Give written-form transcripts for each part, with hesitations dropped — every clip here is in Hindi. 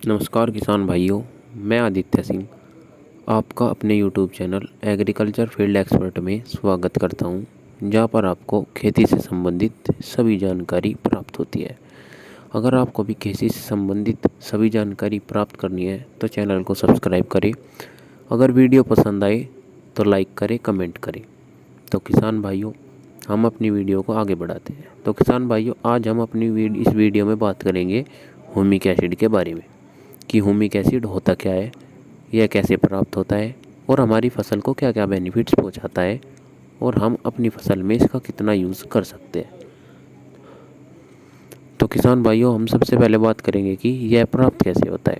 नमस्कार किसान भाइयों। मैं आदित्य सिंह आपका अपने YouTube channel agriculture field expert में स्वागत करता हूं, जहां पर आपको खेती से संबंधित सभी जानकारी प्राप्त होती है। अगर आपको भी खेती से संबंधित सभी जानकारी प्राप्त करनी है तो चैनल को सब्सक्राइब करें। अगर वीडियो पसंद आए तो लाइक करें, कमेंट करें। तो किसान भाइयों, हम अपनी वीडियो को आगे बढ़ाते हैं। तो किसान भाइयों, आज हम अपनी इस वीडियो में बात करेंगे ह्यूमिक एसिड के बारे में कि ह्यूमिक एसिड होता क्या है, यह कैसे प्राप्त होता है और हमारी फसल को क्या क्या बेनिफिट्स पहुंचाता है और हम अपनी फसल में इसका कितना यूज़ कर सकते हैं। तो किसान भाइयों, हम सबसे पहले बात करेंगे कि यह प्राप्त कैसे होता है।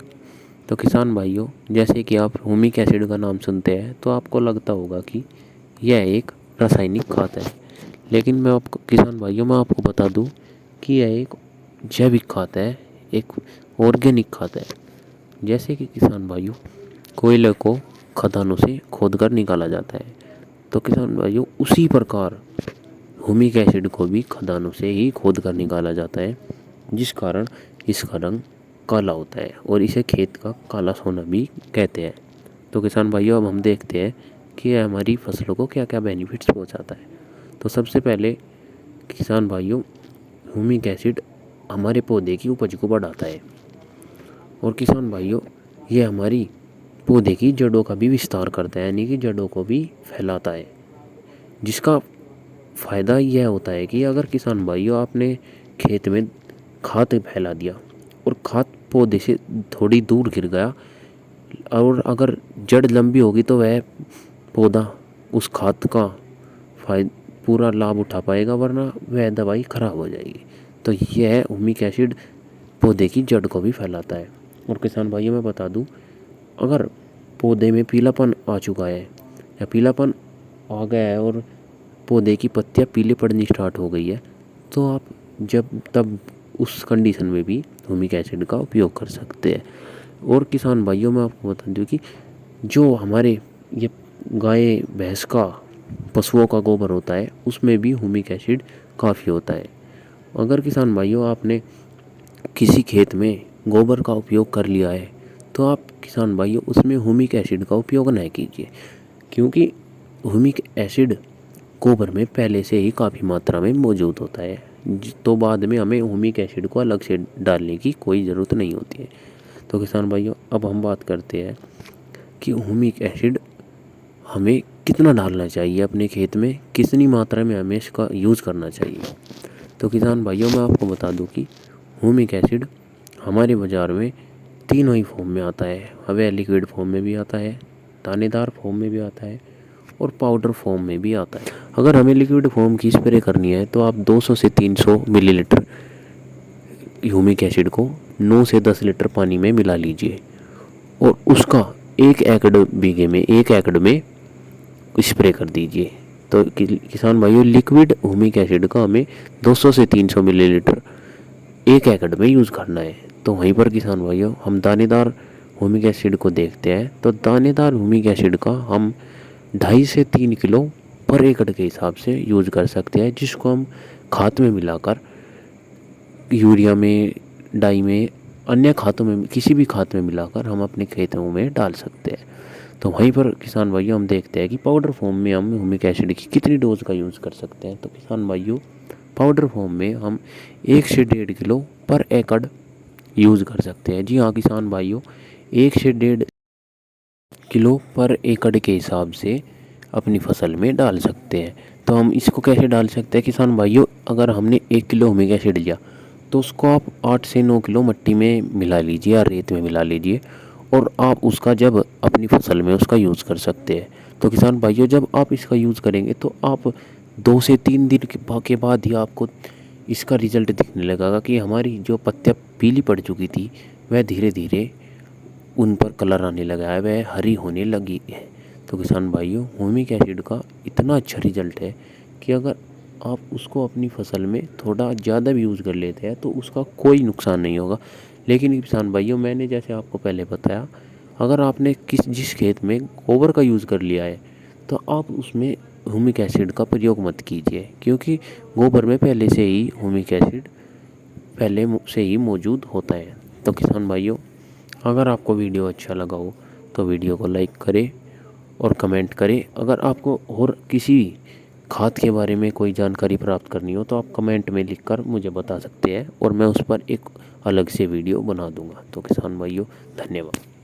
तो किसान भाइयों, जैसे कि आप ह्यूमिक एसिड का नाम सुनते हैं तो आपको लगता होगा कि यह एक रासायनिक खाद है, लेकिन मैं आपको किसान भाइयों मैं आपको बता दूं कि यह एक जैविक खाद है, एक ऑर्गेनिक खाद है। जैसे कि किसान भाइयों, कोयले को खदानों से खोदकर निकाला जाता है, तो किसान भाइयों उसी प्रकार ह्यूमिक एसिड को भी खदानों से ही खोदकर निकाला जाता है, जिस कारण इसका रंग काला होता है और इसे खेत का काला सोना भी कहते हैं। तो किसान भाइयों, अब हम देखते हैं कि यह हमारी फसलों को क्या क्या बेनिफिट्स पहुंचाता है। तो सबसे पहले किसान भाइयों, ह्यूमिक एसिड हमारे पौधे की उपज को बढ़ाता है और किसान भाइयों ये हमारी पौधे की जड़ों का भी विस्तार करता है, यानी कि जड़ों को भी फैलाता है। जिसका फ़ायदा यह होता है कि अगर किसान भाइयों आपने खेत में खाद फैला दिया और खाद पौधे से थोड़ी दूर गिर गया और अगर जड़ लंबी होगी तो वह पौधा उस खाद का फायदा पूरा लाभ उठा पाएगा, वरना वह दवाई खराब हो जाएगी। तो यह ह्यूमिक एसिड पौधे की जड़ को भी फैलाता है। और किसान भाइयों मैं बता दूं, अगर पौधे में पीलापन आ चुका है या पीलापन आ गया है और पौधे की पत्तियां पीली पड़नी स्टार्ट हो गई है, तो आप जब तब उस कंडीशन में भी ह्यूमिक एसिड का उपयोग कर सकते हैं। और किसान भाइयों मैं आपको बता दूं कि जो हमारे ये गाय भैंस का पशुओं का गोबर होता है उसमें भी ह्यूमिक एसिड काफ़ी होता है। अगर किसान भाइयों आपने किसी खेत में गोबर का उपयोग कर लिया है तो आप किसान भाइयों उसमें ह्यूमिक एसिड का उपयोग न कीजिए, क्योंकि ह्यूमिक एसिड गोबर में पहले से ही काफ़ी मात्रा में मौजूद होता है। तो बाद में हमें ह्यूमिक एसिड को अलग से डालने की कोई ज़रूरत नहीं होती है। तो किसान भाइयों, अब हम बात करते हैं कि ह्यूमिक एसिड हमें कितना डालना चाहिए अपने खेत में, कितनी मात्रा में हमें इसका यूज़ करना चाहिए। तो किसान भाइयों मैं आपको बता दूं कि ह्यूमिक एसिड हमारे बाज़ार में तीनों ही फॉर्म में आता है। वह लिक्विड फॉर्म में भी आता है, दानेदार फॉर्म में भी आता है और पाउडर फॉर्म में भी आता है। अगर हमें लिक्विड फॉर्म की स्प्रे करनी है तो आप 200 से 300 मिलीलीटर ह्यूमिक एसिड को 9 से 10 लीटर पानी में मिला लीजिए और उसका 1 एकड़ में स्प्रे कर दीजिए। तो किसान भाइयों, लिक्विड ह्यूमिक एसिड का हमें 200 से 300 मिलीलीटर 1 एकड़ में यूज़ करना है। तो वहीं पर किसान भाइयों हम दानेदार ह्यूमिक एसिड को देखते हैं, तो दानेदार ह्यूमिक एसिड का हम 2.5 से 3 किलो पर एकड़ के हिसाब से यूज़ कर सकते हैं, जिसको हम खाद में मिलाकर यूरिया में, डाई में, अन्य खादों में, किसी भी खाद में मिलाकर हम अपने खेतों में डाल सकते हैं। तो वहीं पर किसान भाइयों हम देखते हैं कि पाउडर फॉर्म में हम ह्यूमिक एसिड की कितनी डोज का यूज़ कर सकते हैं। तो किसान भाइयों, पाउडर फॉर्म में हम 1 से 1.5 किलो पर एकड़ यूज़ कर सकते हैं। जी हाँ किसान भाइयों, 1 से 1.5 किलो पर एकड़ के हिसाब से अपनी फसल में डाल सकते हैं। तो हम इसको कैसे डाल सकते हैं किसान भाइयों, अगर हमने 1 किलो ह्यूमिक एसिड लिया तो उसको आप 8 से 9 किलो मिट्टी में मिला लीजिए या रेत में मिला लीजिए और आप उसका जब अपनी फसल में उसका यूज़ कर सकते हैं। तो किसान भाइयों, जब आप इसका यूज़ करेंगे तो आप 2 से 3 दिन के बाद ही आपको इसका रिजल्ट दिखने लगेगा कि हमारी जो पत्तियाँ पीली पड़ चुकी थी वह धीरे धीरे उन पर कलर आने लगा है, वह हरी होने लगी है। तो किसान भाइयों, ह्यूमिक एसिड का इतना अच्छा रिजल्ट है कि अगर आप उसको अपनी फसल में थोड़ा ज़्यादा भी यूज़ कर लेते हैं तो उसका कोई नुकसान नहीं होगा। लेकिन किसान भाइयों, मैंने जैसे आपको पहले बताया, अगर आपने जिस खेत में गोबर का यूज़ कर लिया है तो आप उसमें ह्यूमिक एसिड का प्रयोग मत कीजिए, क्योंकि गोबर में पहले से ही ह्यूमिक एसिड पहले से ही मौजूद होता है। तो किसान भाइयों, अगर आपको वीडियो अच्छा लगा हो तो वीडियो को लाइक करें और कमेंट करें। अगर आपको और किसी खाद के बारे में कोई जानकारी प्राप्त करनी हो तो आप कमेंट में लिखकर मुझे बता सकते हैं और मैं उस पर एक अलग से वीडियो बना दूंगा। तो किसान भाइयों, धन्यवाद।